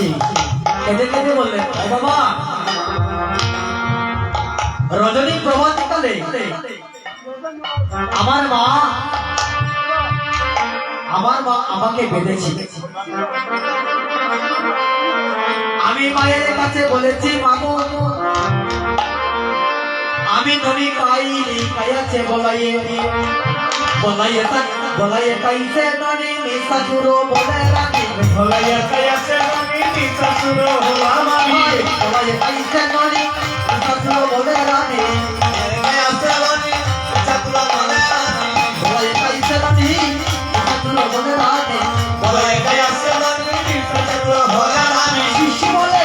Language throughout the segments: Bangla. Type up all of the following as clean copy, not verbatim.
কাছে কেঁদে কেঁদে বললেন, ও বাবা, রজনী প্রভাতকালে আমার মা আমাকে বেঁধেছে। আমি মায়ের কাছে বলেছি, মাগো আমি ননি কাইছে বলাইয়ে কাইছে ননি নিশাচুরো বলে রাখি, বলাইয়া কাইছে ননি নিশাচুরো হলাম আমি, বলাইয়ে কাইছে ননি নিশাচুরো বলে রাখি, কাইছে ননি নিশাচুরো বলে রাখি, বলাইয়ে কাইছে ননি নিশাচুরো বলে রাখি, বলাইয়া কাইছে ননি নিশাচুরো বলে রাখি। শিশু বলে,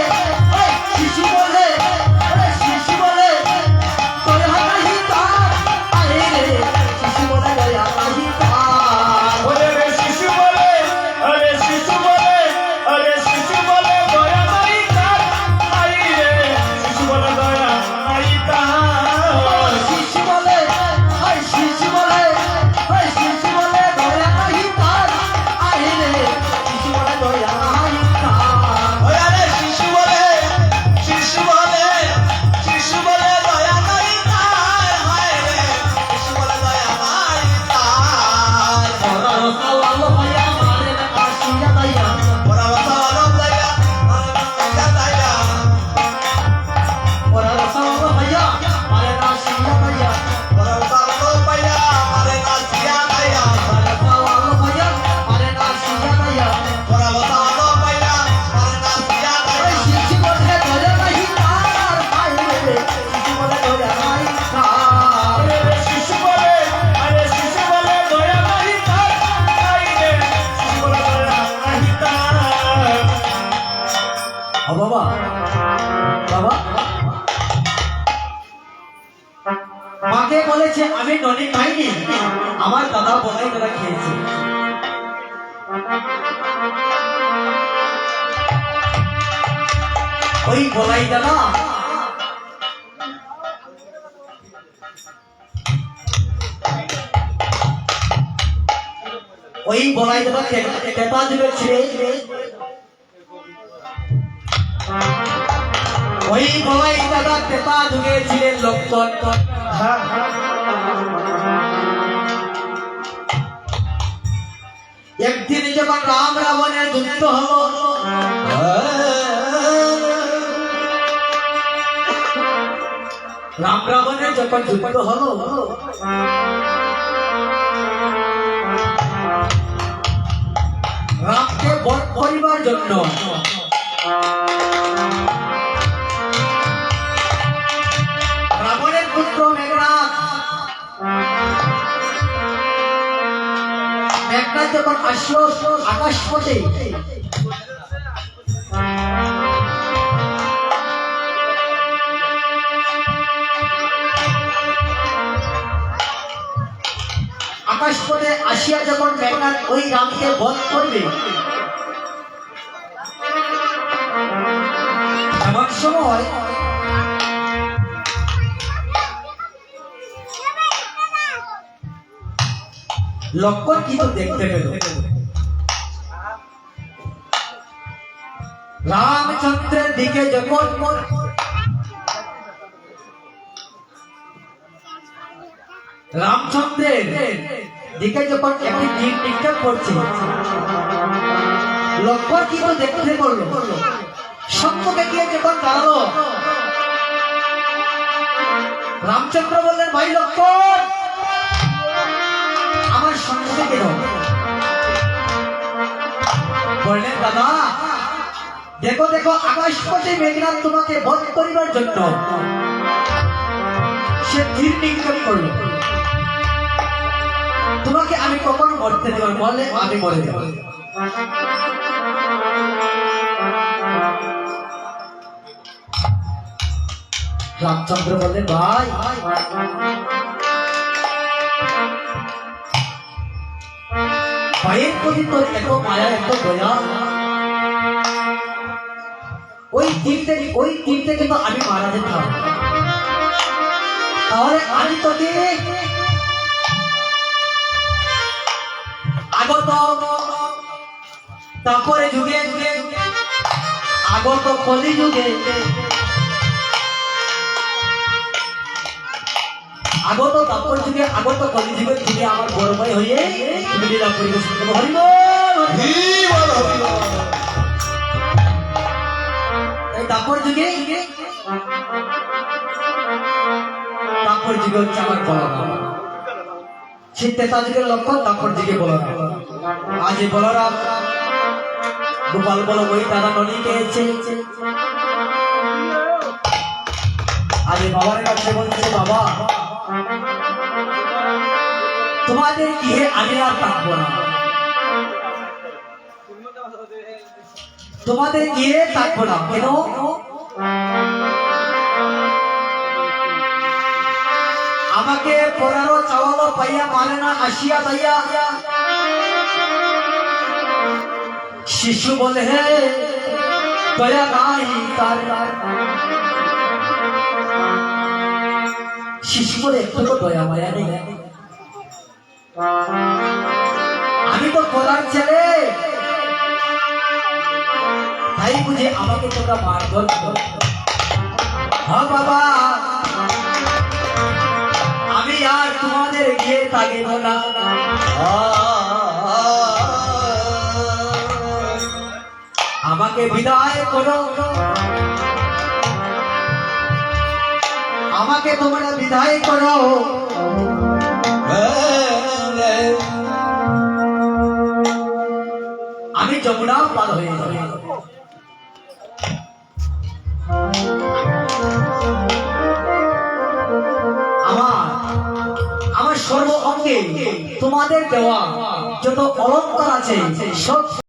শিশু বলে, শিশু বলে তোর হাতে তার আরে রে, শিশু বলে দয়া নাহি তার, ওরে রে শিশু বলে, আরে শিশু বলে, আরে শিশু বলে দয়া নাই তার, আই রে শিশু বলে দয়া নাই তার। শিশু বলে, শিশু বলে, শিশু বলে দয়া নাহি তার, আরে রে শিশু বলে দয়া নাহি তার, ওরে রে শিশু বলে, শিশু বলে, শিশু বলে দয়া নাই তার, হায় রে শিশু বলে দয়া নাই তার। ওরা রসালো ভাইয়া মারে না আসিয়া দয়া, ওরা বসালো দয়া দয়া, ওরা রসালো ভাইয়া মারে না আসিয়া দয়া, ওরা বসালো পাইয়া মারে নাচিয়া দয়া, ওরা রসালো ভাইয়া মারে না আসিয়া দয়া, ওরা বসালো পাইয়া মারে নাচিয়া দয়া। শিশু বলে দয়া নাহি তার, আরে রে শিশু বলে দয়া নাহি তার, ওরে রে শিশু বলে, আরে শিশু বলে দয়া নাই তার, হায় রে শিশু বলে দয়া নাই তার। ও বাবা, বাবা মাকে বলেছে আমি ননি খাইনি, আমার দাদা বলাই দাদা খেয়েছে। ওই বলাই দাদা ওই বলাই দাদা টেপা দিবে ছিঁড়ে, ওই বলাই দাদা টেপা ঢুকেছিলেন লক্ষণ। একদিন যখন রাম রাবণের যুদ্ধ হলো, রাম রাবণের যখন যুদ্ধ হলো, রামকে বধ করিবার জন্য রাবণের পুত্র মেঘনাদ যখন আসলো আকাশ পথে, আকাশ পথে আসিয়া যখন মেঘনাদ ওই রামকে বধ করবে, এমন সময় লক্ষণ কিন্তু দেখতে পেল রামচন্দ্রের দিকে যখন রামচন্দ্রের দিকে যখন একটি তীর নিক্ষেপ করছে, লক্ষণ কিন্তু দেখতে পড়ল, সম্মুখে গিয়ে যখন দাঁড়ালো, রামচন্দ্র বললেন, ভাই লক্ষণ আমার সঙ্গে কেন? বললেন, দাদা দেখো দেখো আকাশ পথে মেঘনাদ তোমাকে বধ করিবার জন্য সে তীর নিক্ষেপ করলো, তোমাকে আমি কখনো মরতে দেব, বলে আমি মরে যাব। রামচন্দ্র বললেন, ভাই ভাইয়ের প্রতি তোর এত মায়া এত দয়া, ওই তীরতে কিন্তু আমি মারা যেতাম, তাহলে আমি তোকে আগত তারপরে যুগে যুগে আগত কলিযুগে আগত দাপর যুগে আগত কলিযুগের যুগে আমার গৌরবময় হয়ে তুমি লীলা পরিবেশন করবো। হরি বল। এই দাপর যুগে হচ্ছে আমার বলরাম। সেই তেতা যুগের লক্ষণ দাপর যুগে বলরাম। আজ এই বলরাম গোপাল বল ওই দাদা ননি খেয়েছে। আজ বাবার কাছে বলছে, বাবা তোমাদের গৃহে আমি আর থাকবো না, তোমাদের গৃহে থাকবো না। কেন? আমাকে পড়ারও চাওয়ালো পাইয়া মানে না আসিয়া পাইয়া শিশু বলে হে দয়া নাই তার। শিশু বলে একটু দয়া মায়া নেই। আমি তো পড়ার ছেলে, তাই বুঝে আমাকে তোমরা মারধর করো। হ্যাঁ বাবা, আমি আর তোমাদের গিয়ে থাকিব না। আমাকে বিদায় করো, আমাকে তোমরা বিদায় করো। আমি যমুনা পার হয়ে যাব। আমার সর্ব অঙ্গে তোমাদের দেওয়া যত অলঙ্কার আছে সব